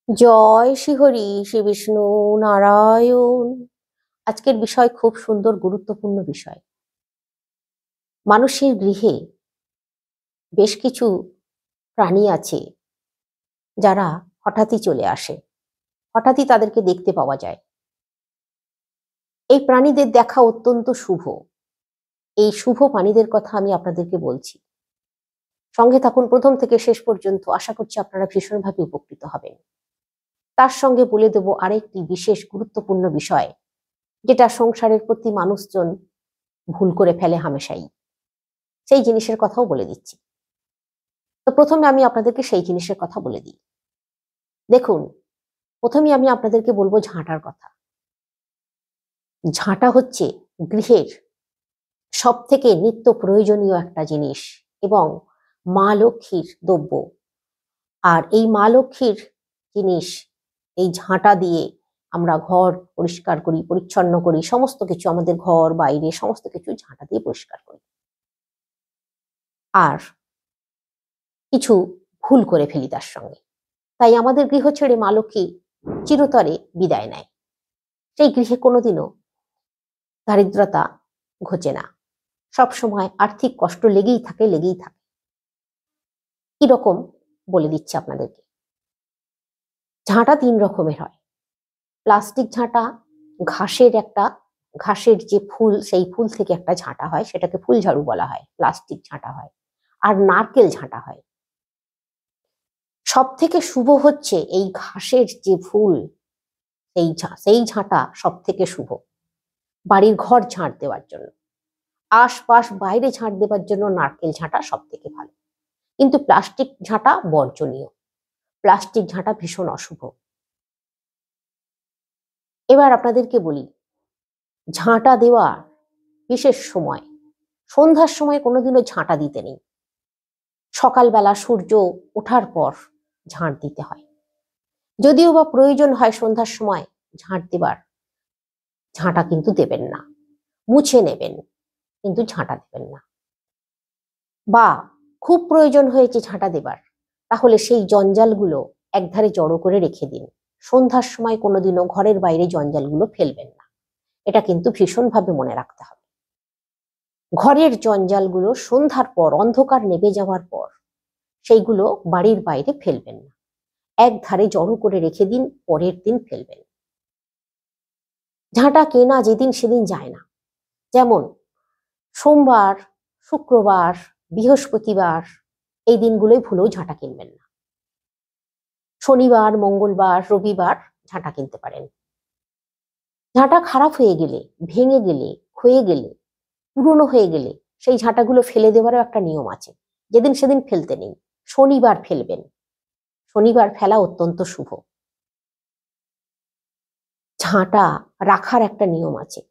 জয় শ্রী হরি শ্রী বিষ্ণু নারায়ণ। আজকের বিষয় খুব সুন্দর, গুরুত্বপূর্ণ বিষয়। মানুষের গৃহে বেশ কিছু প্রাণী আছে যারা হঠাৎই চলে আসে, হঠাৎই তাদেরকে দেখতে পাওয়া যায়। এই প্রাণীদের দেখা অত্যন্ত শুভ। এই শুভ প্রাণীদের কথা আমি আপনাদেরকে বলছি। সঙ্গে থাকুন প্রথম থেকে শেষ পর্যন্ত। আশা করছি আপনারা ভীষণভাবে উপকৃত হবেন। তার সঙ্গে বলে দেব আরেকটি বিশেষ গুরুত্বপূর্ণ বিষয়, যেটা সংসারের প্রতি মানুষজন ভুল করে ফেলে হামেশাই। সেই জিনিসের কথাও বলে দিচ্ছি। তো প্রথমে আমি আপনাদেরকে সেই জিনিসের কথা বলে দিই। দেখুন, প্রথমে আমি আপনাদেরকে বলবো ঝাঁটার কথা। ঝাঁটা হচ্ছে গৃহের সব থেকে নিত্য প্রয়োজনীয় একটা জিনিস এবং মা লক্ষ্মীর দ্রব্য। আর এই মা লক্ষ্মীর জিনিস, এই ঝাঁটা দিয়ে আমরা ঘর পরিষ্কার করি, পরিচ্ছন্ন করি, সমস্ত কিছু আমাদের ঘর বাইরে সমস্ত কিছু ঝাঁটা দিয়ে পরিষ্কার করি। আর কিছু ভুল করে ফেলি তার সঙ্গে, তাই আমাদের গৃহ ছেড়ে মা লক্ষ্মী চিরতরে বিদায় নেয়। সেই গৃহে কোনোদিনও দারিদ্রতা ঘোচে না, সবসময় আর্থিক কষ্ট লেগেই থাকে। কিরকম বলে দিচ্ছি আপনাদেরকে। ঝাঁটা 3 রকমের হয়। প্লাস্টিক ঝাঁটা, ঘাসের যে ফুল, সেই ফুল থেকে একটা ঝাঁটা হয়, সেটাকে ফুল ঝাড়ু বলা হয়, প্লাস্টিক ঝাঁটা হয়। আর নারকেল ঝাঁটা হয়। সব থেকে শুভ হচ্ছে এই ঘাসের যে ফুল, সেই ঝাঁটা সব থেকে শুভ বাড়ির ঘর ঝাঁট দেওয়ার জন্য। আশপাশ বাইরে ঝাঁট দেওয়ার জন্য নারকেল ঝাঁটা সব থেকে ভালো, কিন্তু প্লাস্টিক ঝাঁটা বর্জনীয়। প্লাস্টিক ঝাঁটা ভীষণ অশুভ। এবার আপনাদেরকে বলি, ঝাঁটা দেওয়ার বিশেষ সময়, সন্ধ্যার সময় কোনোদিনও ঝাঁটা দিতে নেই। সকালবেলা সূর্য ওঠার পর ঝাঁট দিতে হয়। যদিও বা প্রয়োজন হয় সন্ধ্যার সময় ঝাঁট দেবার, ঝাঁটা কিন্তু দেবেন না, মুছে নেবেন, কিন্তু ঝাঁটা দেবেন না। বা খুব প্রয়োজন হয়েছে ঝাঁটা দেবার, তাহলে সেই জঞ্জালগুলো একধারে জড়ো করে রেখে দিন। সন্ধ্যার সময় কোনোদিনও ঘরের বাইরে জঞ্জালগুলো ফেলবেন না। এটা কিন্তু ভীষণভাবে মনে রাখতে হবে। ঘরের জঞ্জালগুলো সন্ধ্যার পর, অন্ধকার নেমে যাওয়ার পর, সেইগুলো বাড়ির বাইরে ফেলবেন না, একধারে জড়ো করে রেখে দিন, পরের দিন ফেলবেন। ঝাঁটা কেনা যেদিন সেদিন যায় না। যেমন সোমবার, শুক্রবার, বৃহস্পতিবার, এই দিনগুলোই ভুলেও ঝাঁটা কিনবেন না। শনিবার, মঙ্গলবার, রবিবার ঝাঁটা কিনতে পারেন। ঝাঁটা খারাপ হয়ে গেলে, ভেঙে গেলে, ক্ষয়ে গেলে, পুরনো হয়ে গেলে সেই ঝাঁটাগুলো ফেলে দেওয়ারও একটা নিয়ম আছে। যেদিন সেদিন ফেলতে নেই, শনিবার ফেলবেন। শনিবার ফেলা অত্যন্ত শুভ। ঝাঁটা রাখার একটা নিয়ম আছে।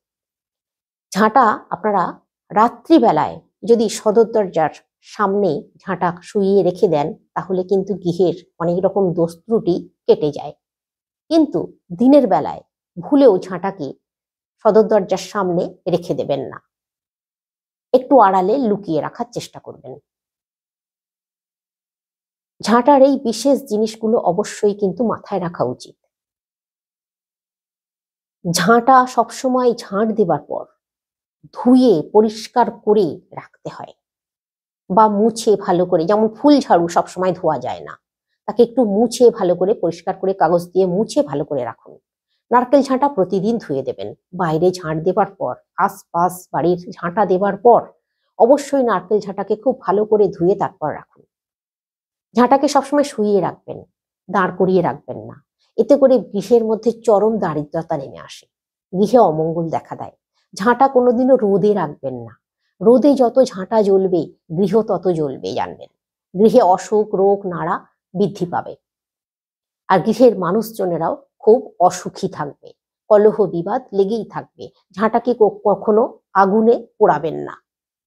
ঝাঁটা আপনারা রাত্রিবেলায় যদি সদর দরজার সামনে ঝাঁটা শুইয়ে রেখে দেন, তাহলে কিন্তু গৃহের অনেক রকম দোষ ত্রুটি কেটে যায়। কিন্তু দিনের বেলায় ভুলেও ঝাঁটাকে সদর দরজার সামনে রেখে দেবেন না, একটু আড়ালে লুকিয়ে রাখার চেষ্টা করবেন। ঝাঁটার এই বিশেষ জিনিসগুলো অবশ্যই কিন্তু মাথায় রাখা উচিত। ঝাঁটা সবসময় ঝাঁট দেবার পর ধুয়ে পরিষ্কার করে রাখতে হয়, বা মুছে ভালো করে। যেমন ফুল ঝাড়ু সবসময় ধোয়া যায় না, তাকে একটু মুছে ভালো করে, পরিষ্কার করে কাগজ দিয়ে মুছে ভালো করে রাখুন। নারকেল ঝাঁটা প্রতিদিন ধুয়ে দেবেন। বাইরে ঝাঁট দেবার পর, আশপাশ বাড়ির ঝাঁটা দেবার পর অবশ্যই নারকেল ঝাঁটাকে খুব ভালো করে ধুয়ে তারপর রাখুন। ঝাঁটাকে সবসময় শুইয়ে রাখবেন, দাঁড় করিয়ে রাখবেন না। এতে করে গৃহের মধ্যে চরম দারিদ্রতা নেমে আসে, গৃহে অমঙ্গল দেখা দেয়। ঝাঁটা কোনোদিনও রোদে রাখবেন না। রোদে যত ঝাঁটা জ্বলবে, গৃহ তত জ্বলবে, জানবেন। গৃহে অসুখ, রোগ, নাড়া বৃদ্ধি পাবে। আর গৃহের মানুষজনেরাও খুব অসুখী থাকবে, কলহ বিবাদ লেগেই থাকবে। ঝাঁটাকে কখনো আগুনে পোড়াবেন না,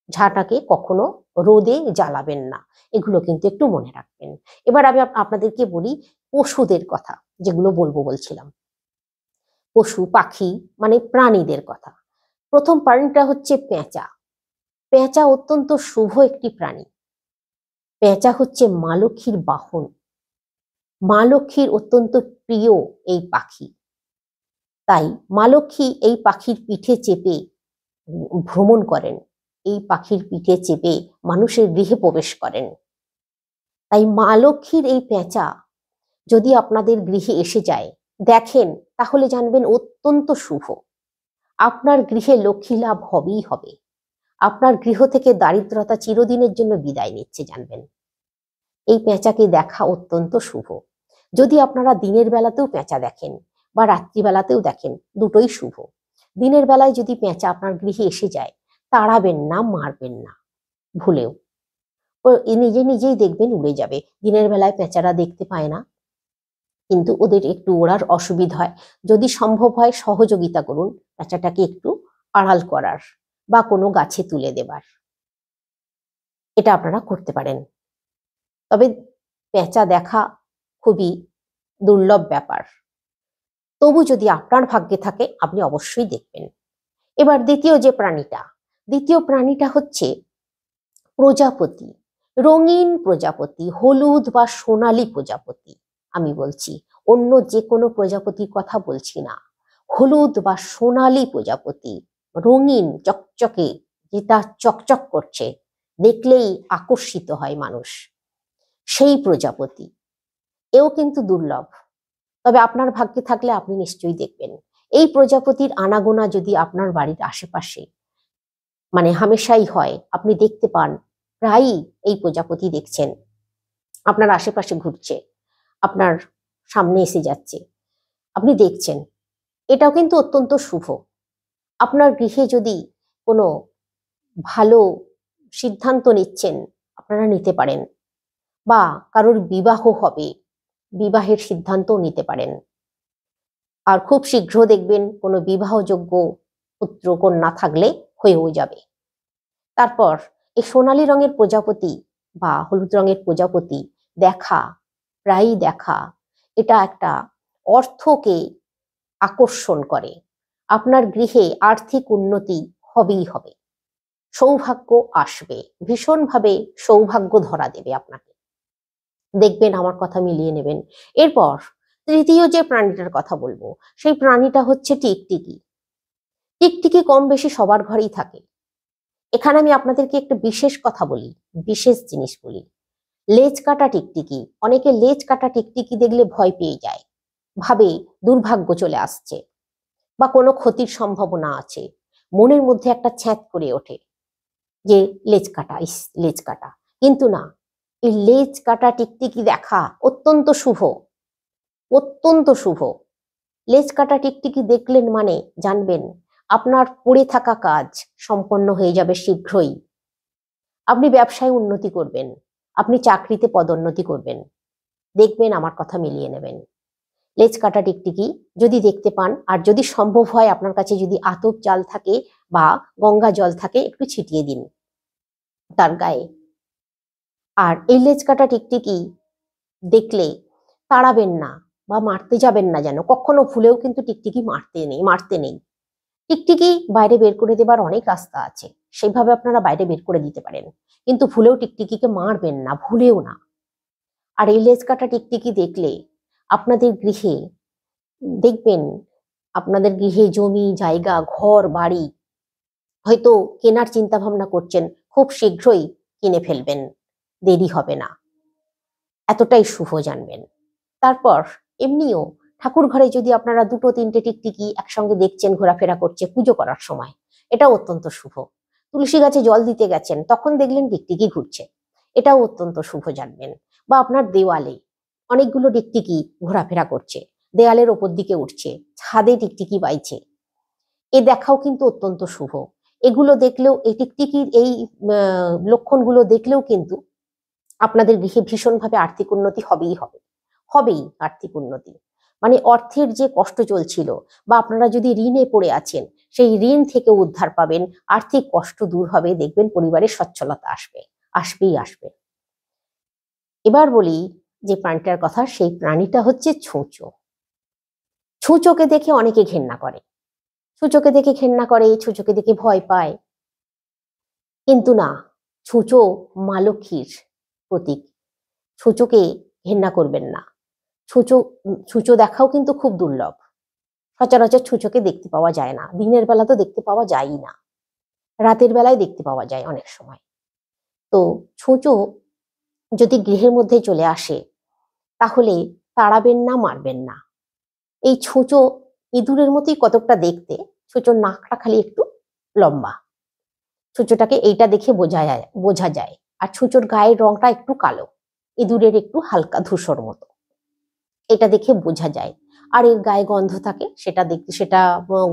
ঝাঁটাকে কখনো রোদে জ্বালাবেন না। এগুলো কিন্তু একটু মনে রাখবেন। এবার আমি আপনাদেরকে বলি পশুদের কথা, যেগুলো বলছিলাম। পশু পাখি মানে প্রাণীদের কথা। প্রথম প্রাণীটা হচ্ছে পেঁচা। পেঁচা অত্যন্ত শুভ একটি প্রাণী। পেঁচা হচ্ছে মা লক্ষ্মীর বাহন। মা লক্ষ্মীর অত্যন্ত প্রিয় এই পাখি, তাই মা লক্ষ্মী এই পাখির পিঠে চেপে ভ্রমণ করেন, এই পাখির পিঠে চেপে মানুষের গৃহে প্রবেশ করেন। তাই মা লক্ষ্মীর এই পেঁচা যদি আপনাদের গৃহে এসে যায়, দেখেন, তাহলে জানবেন অত্যন্ত শুভ। আপনার গৃহে লক্ষ্মী লাভ হবেই হবে। আপনার গৃহ থেকে দারিদ্রতা চিরদিনের জন্য বিদায় নিচ্ছে, জানবেন। এই পেঁচাকে দেখা অত্যন্ত শুভ। যদি আপনারা দিনের বেলাতেও পেঁচা দেখেন বা রাত্রিবেলাতেও দেখেন, দুটোই শুভ। দিনের বেলায় যদি পেঁচা আপনার গৃহে এসে যায়, তাড়াবেন না, মারবেন না ভুলেও। ও নিজে নিজেই দেখবেন উড়ে যাবে। দিনের বেলায় পেঁচারা দেখতে পায় না, কিন্তু ওদের একটু ওড়ার অসুবিধা হয়। যদি সম্ভব হয় সহযোগিতা করুন পেঁচাটাকে একটু আড়াল করার বা কোনো গাছে তুলে দেবার, এটা আপনারা করতে পারেন। তবে পেঁচা দেখা খুবই দুর্লভ ব্যাপার, তবু যদি আপনার ভাগ্যে থাকে আপনি অবশ্যই দেখবেন। এবার দ্বিতীয় প্রাণীটা হচ্ছে প্রজাপতি, রঙিন প্রজাপতি, হলুদ বা সোনালী প্রজাপতি। আমি বলছি, অন্য যে কোনো প্রজাপতির কথা বলছি না, হলুদ বা সোনালী প্রজাপতি, রঙিন চকচকে, যেটা চকচক করছে, দেখলেই আকর্ষিত হয় মানুষ, সেই প্রজাপতি। এও কিন্তু দুর্লভ, তবে আপনার ভাগ্যে থাকলে আপনি নিশ্চয়ই দেখবেন। এই প্রজাপতির আনাগোনা যদি আপনার বাড়ির আশেপাশে মানে হামেশাই হয়, আপনি দেখতে পান, প্রায়ই এই প্রজাপতি দেখছেন আপনার আশেপাশে ঘুরছে, আপনার সামনে এসে যাচ্ছে, আপনি দেখছেন, এটাও কিন্তু অত্যন্ত শুভ। আপনার গৃহে যদি কোনো ভালো সিদ্ধান্ত নিচ্ছেন, আপনারা নিতে পারেন, বা কারোর বিবাহ হবে, বিবাহের সিদ্ধান্তও নিতে পারেন। আর খুব শীঘ্র দেখবেন কোনো বিবাহযোগ্য পুত্র কন্যা থাকলে হয়েও যাবে। তারপর এই সোনালী রঙের প্রজাপতি বা হলুদ রঙের প্রজাপতি দেখা, প্রায়ই দেখা, এটা একটা অর্থকে আকর্ষণ করে। আপনার গৃহে আর্থিক উন্নতি হবেই হবে, সৌভাগ্য আসবে, ভীষণভাবে সৌভাগ্য ধরা দেবে আপনাকে, দেখবেন, আমার কথা মিলিয়ে নেবেন। এরপর তৃতীয় যে প্রাণীটার কথা বলবো, সেই প্রাণীটা হচ্ছে টিকটিকি। টিকটিকি কম বেশি সবার ঘরেই থাকে। এখানে আমি আপনাদেরকে একটা বিশেষ কথা বলি, বিশেষ জিনিস বলি। লেজ কাটা টিকটিকি, অনেকে লেজ কাটা টিকটিকি দেখলে ভয় পেয়ে যায়, ভাবে দুর্ভাগ্য চলে আসছে বা কোনো ক্ষতির সম্ভাবনা আছে, মনের মধ্যে একটা ছ্যাঁত করে ওঠে যে লেজ কাটা, লেজ কাটা। কিন্তু না, এই লেজ কাটা টিকটিকি দেখা অত্যন্ত শুভ, অত্যন্ত শুভ। লেজ কাটা টিকটিকি দেখলেন মানে জানবেন আপনার পড়ে থাকা কাজ সম্পন্ন হয়ে যাবে শীঘ্রই। আপনি ব্যবসায় উন্নতি করবেন, আপনি চাকরিতে পদোন্নতি করবেন, দেখবেন, আমার কথা মিলিয়ে নেবেন। লেজ কাটা টিকটিকি যদি দেখতে পান, আর যদি সম্ভব হয় আপনার কাছে যদি আতপ চাল থাকে বা গঙ্গা জল থাকে, একটু ছিটিয়ে দিন তার গায়ে। আর এই লেজ কাটা টিকটিকি দেখলে তাড়াবেন না বা মারতে যাবেন না, যেন কখনো ভুলেও কিন্তু টিকটিকি মারতে নেই। টিকটিকি বাইরে বের করে দেবার অনেক রাস্তা আছে, সেইভাবে আপনারা বাইরে বের করে দিতে পারেন, কিন্তু ভুলেও টিকটিকিকে মারবেন না, ভুলেও না। আর এই লেজ কাটা টিকটিকি দেখলে আপনাদের গৃহে দেখবেন, আপনাদের গৃহে জমি জায়গা ঘর বাড়ি হয়তো কেনার চিন্তা ভাবনা করছেন, খুব শীঘ্রই কিনে ফেলবেন, দেরি হবে না, এতটাই শুভ, জানবেন। তারপর এমনিও ঠাকুর ঘরে যদি আপনারা দুটো তিনটে টিকটিকি একসঙ্গে দেখছেন ঘোরাফেরা করছে পুজো করার সময়, এটা অত্যন্ত শুভ। তুলসী গাছে জল দিতে গেছেন, তখন দেখলেন টিকটিকি ঘুরছে, এটাও অত্যন্ত শুভ, জানবেন। বা আপনার দেওয়ালে অনেকগুলো টিকটিকি ঘোরাফেরা করছে, দেয়ালের ওপর দিকে উঠছে, ছাদে টিকটিকি বাইছে, এ দেখাও কিন্তু অত্যন্ত শুভ। এগুলো দেখলেও, এই টিকটিকির এই লক্ষণগুলো দেখলেও কিন্তু আপনাদের গৃহে ভীষণভাবে আর্থিক উন্নতি হবেই আর্থিক উন্নতি। মানে অর্থের যে কষ্ট চলছিল বা আপনারা যদি ঋণে পড়ে আছেন, সেই ঋণ থেকে উদ্ধার পাবেন, আর্থিক কষ্ট দূর হবে, দেখবেন পরিবারের সচ্ছলতা আসবেই আসবে। এবার বলি যে প্রাণীটার কথা, সেই প্রাণীটা হচ্ছে ছুঁচো। ছুঁচোকে দেখে অনেকে ঘেন্না করে, ছুঁচোকে দেখে ভয় পায়, কিন্তু না, ছুঁচো মা লক্ষ্মীর প্রতীক, ছুঁচোকে ঘেন্না করবেন না। ছুঁচো ছুঁচো দেখাও কিন্তু খুব দুর্লভ। সচরাচর ছুঁচোকে দেখতে পাওয়া যায় না, দিনের বেলা তো দেখতে পাওয়া যায়ই না, রাতের বেলায় দেখতে পাওয়া যায় অনেক সময়। তো ছুঁচো যদি গৃহের মধ্যে চলে আসে তাহলে তাড়াবেন না, মারবেন না। এই ছুঁচো ইঁদুরের মতোই কতকটা দেখতে, ছুঁচোর নাকটা খালি একটু লম্বা। ছুঁচোটাকে এইটা দেখে বোঝা যায়। আর ছুঁচোর গায়ের রংটা একটু কালো, ইঁদুরের একটু হালকা ধূসর মতো, এটা দেখে বোঝা যায়। আর এর গায়ে গন্ধ থাকে, সেটা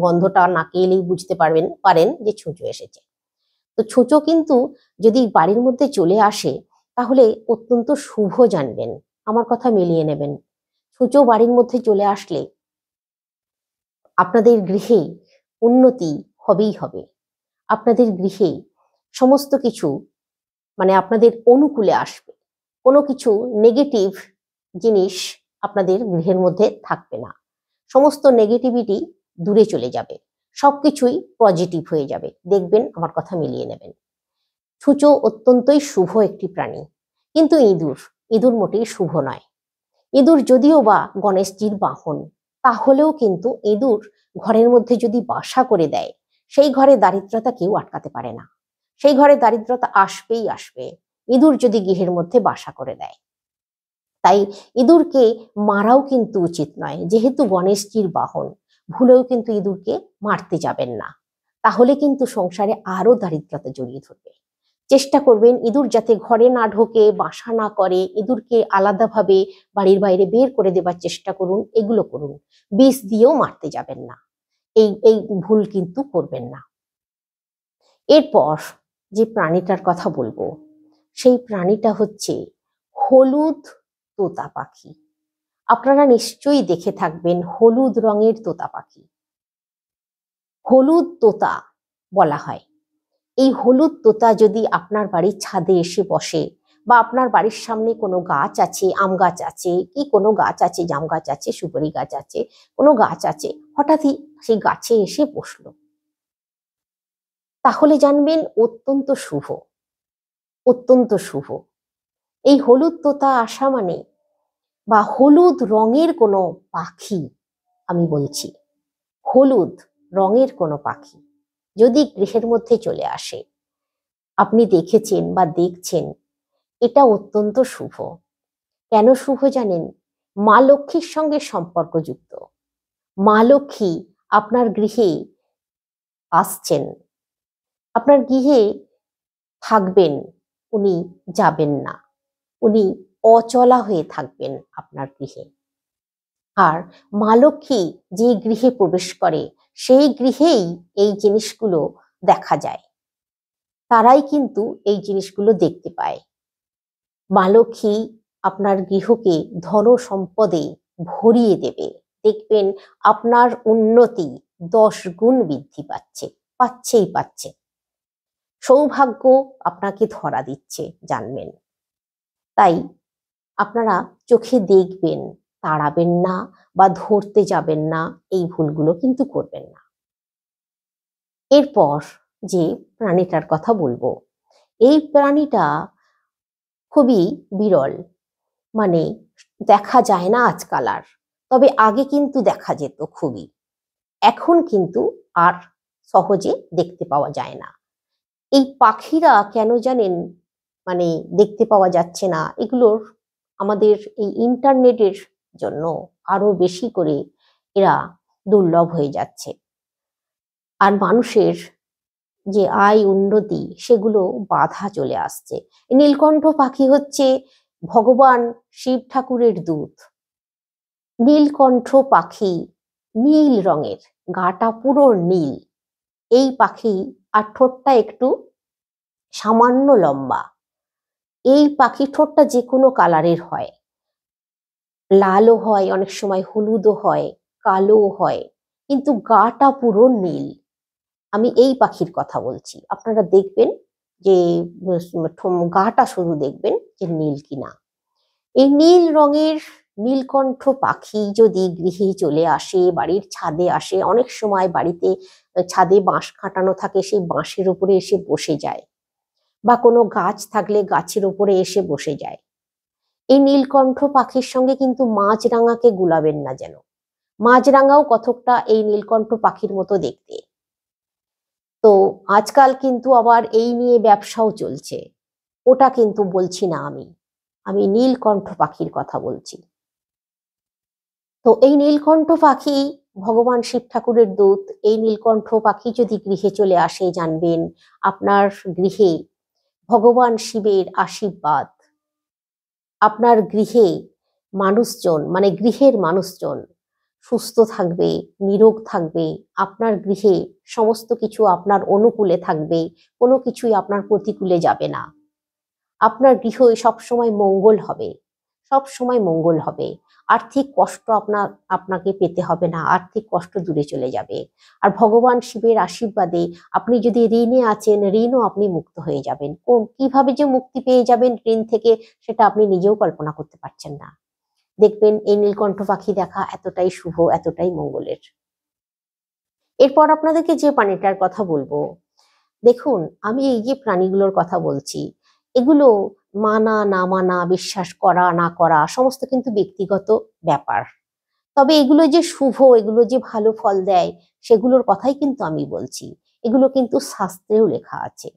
গন্ধটা নাকে এলেই বুঝতে পারেন যে ছুঁচো এসেছে। তো ছুঁচো কিন্তু যদি বাড়ির মধ্যে চলে আসে তাহলে অত্যন্ত শুভ জানবেন, আমার কথা মিলিয়ে নেবেন। ছুঁচো বাড়ির মধ্যে চলে আসলে আপনাদের গৃহে উন্নতি হবেই হবে। আপনাদের গৃহে সমস্ত কিছু মানে আপনাদের অনুকূলে আসবে, কোনো কিছু নেগেটিভ জিনিস আপনাদের গৃহের মধ্যে থাকবে না, সমস্ত নেগেটিভিটি দূরে চলে যাবে, সবকিছুই পজিটিভ হয়ে যাবে, দেখবেন, আমার কথা মিলিয়ে নেবেন। ছুঁচো অত্যন্তই শুভ একটি প্রাণী, কিন্তু ইঁদুর মোটেই শুভ নয়। ইঁদুর যদিও বা গণেশজির বাহন, তাহলেও কিন্তু ইঁদুর ঘরের মধ্যে যদি বাসা করে দেয়, সেই ঘরে দারিদ্রতা কেউ আটকাতে পারে না, সেই ঘরে দারিদ্রতা আসবেই আসবে ইঁদুর যদি গৃহের মধ্যে বাসা করে দেয়। তাই ইঁদুরকে মারাও কিন্তু উচিত নয়, যেহেতু গণেশজির বাহন, ভুলেও কিন্তু ইঁদুরকে মারতে যাবেন না, তাহলে কিন্তু সংসারে আরো দারিদ্রতা জড়িয়ে ধরবে। চেষ্টা করবেন ইঁদুর যাতে ঘরে না ঢোকে, বাসা না করে, ইঁদুরকে আলাদাভাবে বাড়ির বাইরে বের করে দেবার চেষ্টা করুন, এগুলো করুন। বিষ দিয়েও মারতে যাবেন না, এই ভুল কিন্তু করবেন না। এরপর যে প্রাণীটার কথা বলবো, সেই প্রাণীটা হচ্ছে হলুদ তোতা পাখি। আপনারা নিশ্চয়ই দেখে থাকবেন হলুদ রঙের তোতা পাখি, হলুদ তোতা বলা হয়। এই হলুদ তোতা যদি আপনার বাড়ির ছাদে এসে বসে, বা আপনার বাড়ির সামনে কোনো গাছ আছে, আম গাছ আছে, কি কোনো গাছ আছে, জাম গাছ আছে, সুপারি গাছ আছে, কোনো গাছ আছে, হঠাৎই সেই গাছে এসে বসলো, তাহলে জানবেন অত্যন্ত শুভ, অত্যন্ত শুভ। এই হলুদ তোতা আসা মানে, বা হলুদ রঙের কোনো পাখি, আমি বলছি হলুদ রঙের কোনো পাখি যদি গৃহের মধ্যে চলে আসে, আপনি দেখেছেন বা দেখছেন, এটা অত্যন্ত শুভ। কেন শুভ জানেন? মা লক্ষ্মীর সঙ্গে সম্পর্কযুক্ত। মা লক্ষ্মী আপনার গৃহে আসছেন, আপনার গৃহে থাকবেন, উনি যাবেন না, উনি অচলা হয়ে থাকবেন আপনার গৃহে। আর মা লক্ষ্মী যে গৃহে প্রবেশ করে, সেই গৃহেই এই জিনিসগুলো দেখা যায়, তারাই কিন্তু এই জিনিসগুলো দেখতে পায়। মা লক্ষ্মী আপনার গৃহকে ধন সম্পদে ভরিয়ে দেবে, দেখবেন আপনার উন্নতি 10 গুণ বৃদ্ধি পাচ্ছে। সৌভাগ্য আপনাকে ধরা দিচ্ছে, জানবেন। তাই আপনারা চোখে দেখবেন, তাড়াবেন না বা ধরতে যাবেন না, এই ভুলগুলো কিন্তু করবেন না। এরপর যে প্রাণীটার কথা বলবো, এই প্রাণীটা খুবই বিরল, মানে দেখা যায় না আজকাল আর, তবে আগে কিন্তু দেখা যেত খুবই, এখন কিন্তু আর সহজে দেখতে পাওয়া যায় না। এই পাখিরা কেন জানেন মানে দেখতে পাওয়া যাচ্ছে না, এগুলোর আমাদের এই ইন্টারনেটের জন্য আরো বেশি করে এরা দুর্লভ হয়ে যাচ্ছে, আর মানুষের যে আয় উন্নতি সেগুলো বাধা চলে আসছে। নীলকণ্ঠ পাখি হচ্ছে ভগবান শিব ঠাকুরের দূত। নীলকণ্ঠ পাখি নীল রঙের, গাটা পুরো নীল এই পাখি, আর ঠোঁটটা একটু সামান্য লম্বা। এই পাখি ঠোঁটটা যে কোনো কালারের হয়, লালও হয়, অনেক সময় হলুদও হয়, কালোও হয়, কিন্তু গাটা পুরো নীল। আমি এই পাখির কথা বলছি, আপনারা দেখবেন যে গাটা শুধু দেখবেন যে নীল কিনা। এই নীল রঙের নীলকণ্ঠ পাখি যদি গৃহে চলে আসে, বাড়ির ছাদে আসে, অনেক সময় বাড়িতে ছাদে বাঁশ কাটানো থাকে, সেই বাঁশের উপরে এসে বসে যায়, বা কোনো গাছ থাকলে গাছের উপরে এসে বসে যায়। এই নীলকণ্ঠ পাখির সঙ্গে কিন্তু মাছরাঙাকে গুলাবেন না যেন। মাছরাঙাও কতকটা এই নীলকণ্ঠ পাখির মতো দেখতে। তো আজকাল কিন্তু আবার এই নিয়ে ব্যবসাও চলছে, ওটা কিন্তু বলছি না আমি নীলকণ্ঠ পাখির কথা বলছি। তো এই নীলকণ্ঠ পাখি ভগবান শিব ঠাকুরের দূত। এই নীলকণ্ঠ পাখি যদি গৃহে চলে আসে, জানবেন আপনার গৃহে ভগবান শিবের আশীর্বাদ। আপনার গৃহে মানুষজন, মানে গৃহের মানুষজন সুস্থ থাকবে, নিরোগ থাকবে। আপনার গৃহে সমস্ত কিছু আপনার অনুকূলে থাকবে, কোনো কিছুই আপনার প্রতিকূলে যাবে না। আপনার গৃহে সবসময় মঙ্গল হবে, সব সময় মঙ্গল হবে। আর্থিক কষ্ট আপনাকে পেতে হবে না, আর্থিক কষ্ট দূরে চলে যাবে। আর ভগবান শিবের আশীর্বাদে আপনি যদি ঋণে আছেন, ঋণও আপনি মুক্ত হয়ে যাবেন। কিভাবে যে মুক্তি পেয়ে যাবেন ঋণ থেকে, সেটা আপনি নিজেও কল্পনা করতে পারছেন না। দেখবেন এই নীলকণ্ঠ পাখি দেখা এতটাই শুভ, এতটাই মঙ্গলের। এরপর আপনাদেরকে যে প্রাণীটার কথা বলবো, দেখুন আমি এই যে প্রাণীগুলোর কথা বলছি, এগুলো মানা না মানা, বিশ্বাস করা না করা সমস্ত কিন্তু ব্যক্তিগত ব্যাপার। তবে এগুলো যে শুভ, এগুলো যে ভালো ফল দেয়, সেগুলোর কথাই কিন্তু আমি বলছি। এগুলো কিন্তু শাস্ত্রেও লেখা আছে,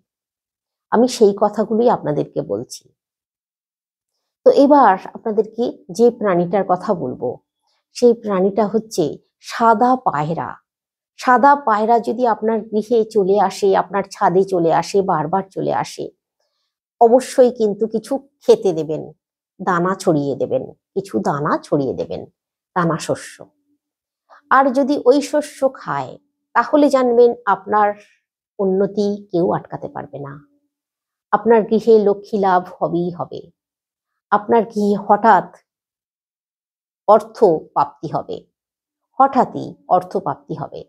আমি সেই কথাগুলোই আপনাদেরকে বলছি। তো এবার আপনাদেরকে যে প্রাণীটার কথা বলবো, সেই প্রাণীটা হচ্ছে সাদা পায়রা। সাদা পায়রা যদি আপনার গৃহে চলে আসে, আপনার ছাদে চলে আসে, বারবার চলে আসে, অবশ্যই কিন্তু কিছু খেতে দেবেন, দানা ছড়িয়ে দেবেন, কিছু দানা ছড়িয়ে দেবেন, দানা শস্য। আর যদি ওই শস্য খায়, তাহলে জানবেন আপনার উন্নতি কেউ আটকাতে পারবে না। আপনার গৃহে লক্ষ্মী লাভ হবেই হবে। আপনার গৃহে হঠাৎ অর্থ প্রাপ্তি হবে, হঠাৎই অর্থ প্রাপ্তি হবে।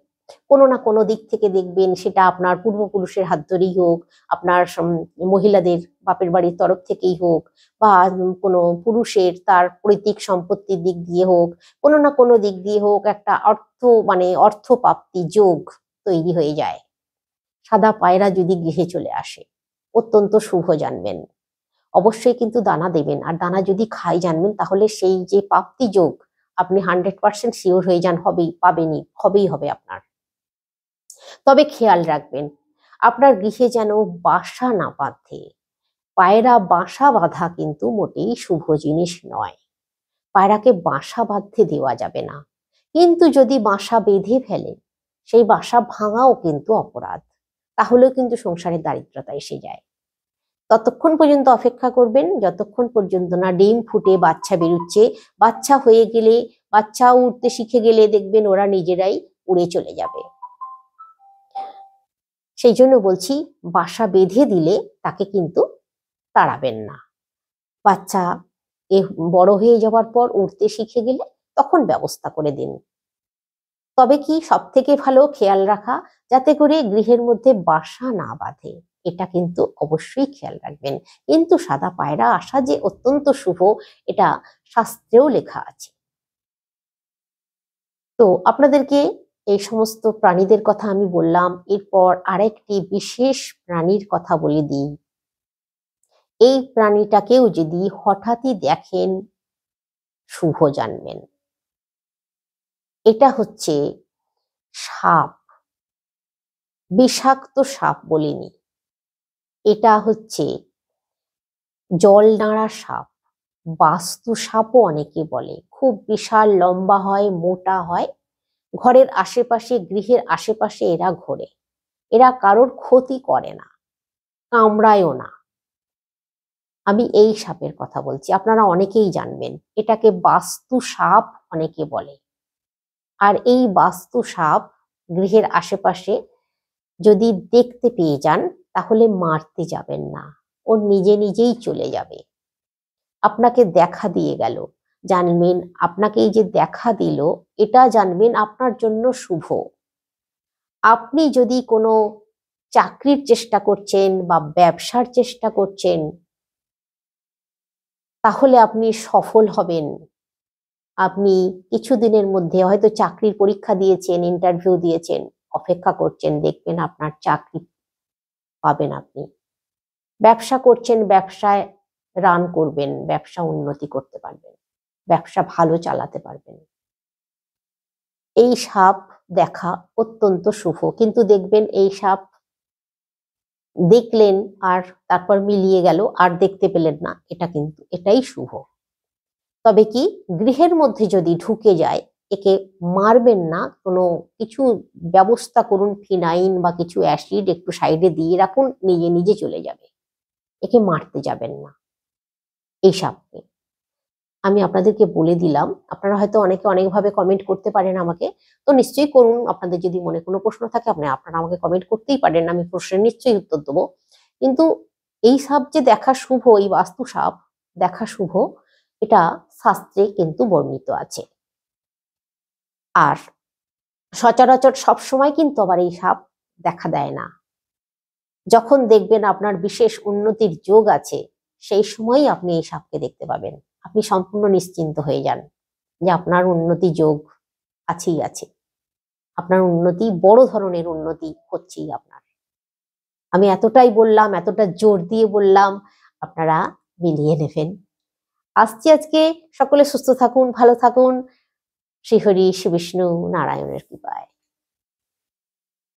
কোনো না কোনো দিক থেকে দেখবেন, সেটা আপনার পূর্বপুরুষের হাত ধরেই হোক, আপনার মহিলাদের বাপের বাড়ির তরফ থেকেই হোক, বা কোনো পুরুষের তার পৈতৃক সম্পত্তির দিক দিয়ে হোক, কোনো না কোনো দিক দিয়ে হোক, একটা অর্থ প্রাপ্তি যোগ তৈরি হয়ে যায় সাদা পায়রা যদি গৃহে চলে আসে। অত্যন্ত শুভ জানবেন। অবশ্যই কিন্তু দানা দেবেন, আর দানা যদি খাই জানবেন, তাহলে সেই যে প্রাপ্তি যোগ আপনি 100% শিওর হয়ে যান, হবেই হবে আপনার। তবে খেয়াল রাখবেন, আপনার গৃহে যেন বাসা না বাঁধে। পায়রা বাসা বাঁধা কিন্তু মোটেই শুভ জিনিস নয়। পায়রাকে বাসা বাঁধতে দেওয়া যাবে না। কিন্তু যদি বাসা বেঁধে ফেলে, সেই বাসা ভাঙাও কিন্তু অপরাধ। তাহলেও কিন্তু সংসারে দারিদ্রতা এসে যায়। ততক্ষণ পর্যন্ত অপেক্ষা করবেন যতক্ষণ পর্যন্ত না ডিম ফুটে বাচ্চা বেরোচ্ছে। বাচ্চা হয়ে গেলে, বাচ্চা উড়তে শিখে গেলে দেখবেন ওরা নিজেরাই উড়ে চলে যাবে। সেই জন্য বলছি, বাসা বেঁধে দিলে তাকে কিন্তু তাড়াবেন না। বাচ্চা বড় হয়ে যাওয়ার পর উড়তে শিখে গেলে তখন ব্যবস্থা করে দিন। তবে কি সব থেকে ভালো খেয়াল রাখা, যাতে করে গৃহের মধ্যে বাসা না বাঁধে, এটা কিন্তু অবশ্যই খেয়াল রাখবেন। কিন্তু সাদা পায়রা আসা যে অত্যন্ত শুভ, এটা শাস্ত্রেও লেখা আছে। তো আপনাদেরকে এই সমস্ত প্রাণীদের কথা আমি বললাম। এরপর আরেকটি বিশেষ প্রাণীর কথা বলে দিই। এই প্রাণীটাকেও যদি হঠাৎই দেখেন, শুভ জানবেন। এটা হচ্ছে সাপ। বিষাক্ত সাপ বলিনি, এটা হচ্ছে জল নাড়া সাপ, বাস্তু সাপও অনেকে বলে। খুব বিশাল লম্বা হয়, মোটা হয়, ঘরের আশেপাশে, গৃহের আশেপাশে এরা ঘোরে। এরা কারোর ক্ষতি করে না, কামড়ায়ও না। আমি এই সাপের কথা বলছি, আপনারা অনেকেই জানবেন। এটাকে বাস্তু সাপ অনেকে বলে। আর এই বাস্তু সাপ গৃহের আশেপাশে যদি দেখতে পেয়ে যান, তাহলে মারতে যাবেন না, ও নিজে নিজেই চলে যাবে। আপনাকে দেখা দিয়ে গেল, জানবেন আপনাকে এই যে দেখা দিল, এটা জানবেন আপনার জন্য শুভ। আপনি যদি কোনো চাকরির চেষ্টা করছেন বা ব্যবসার চেষ্টা করছেন, তাহলে আপনি সফল হবেন। আপনি কিছুদিনের মধ্যে হয়তো চাকরির পরীক্ষা দিয়েছেন, ইন্টারভিউ দিয়েছেন, অপেক্ষা করছেন, দেখবেন আপনার চাকরি পাবেন আপনি। ব্যবসা করছেন, ব্যবসায় রান করবেন, ব্যবসা উন্নতি করতে পারবেন, ব্যবসা ভালো চালাতে পারবেন। এই সাপ দেখা অত্যন্ত শুভ, কিন্তু দেখবেন এই সাপ দেখলেন আর তারপর মিলিয়ে গেল আর দেখতে পেলেন না, এটাই শুভ। তবে কি, গৃহের মধ্যে যদি ঢুকে যায়, একে মারবেন না, কোনো কিছু ব্যবস্থা করুন, ফিনাইন বা কিছু অ্যাসিড একটু সাইডে দিয়ে রাখুন, নিজে নিজে চলে যাবে। একে মারতে যাবেন না এই সাপকে। আমি আপনাদেরকে বলে দিলাম, আপনারা হয়তো অনেকে অনেকভাবে কমেন্ট করতে পারেন আমাকে, তো নিশ্চয়ই করুন। আপনাদের যদি মনে কোনো প্রশ্ন থাকে আপনারা আমাকে কমেন্ট করতেই পারেন, আমি প্রশ্নের নিশ্চয়ই উত্তর দেবো। কিন্তু এই সাপ যে দেখা শুভ, এই বাস্তু সাপ দেখা শুভ, এটা শাস্ত্রে কিন্তু বর্ণিত আছে। আর সচরাচর সবসময় কিন্তু আবার এই সাপ দেখা দেয় না। যখন দেখবেন আপনার বিশেষ উন্নতির যোগ আছে, সেই সময়ই আপনি এই সাপকে দেখতে পাবেন। আপনি সম্পূর্ণ নিশ্চিন্ত হয়ে যান যে আপনার উন্নতি যোগ আছেই আছে, আপনার উন্নতি, বড় ধরনের উন্নতি হচ্ছেই আপনার। আমি এতটাই বললাম, এতটা জোর দিয়ে বললাম, আপনারা মিলিয়ে নেবেন। আসছি আজকে। সকলে সুস্থ থাকুন, ভালো থাকুন। শ্রীহরি শ্রী বিষ্ণু নারায়ণের কৃপায়।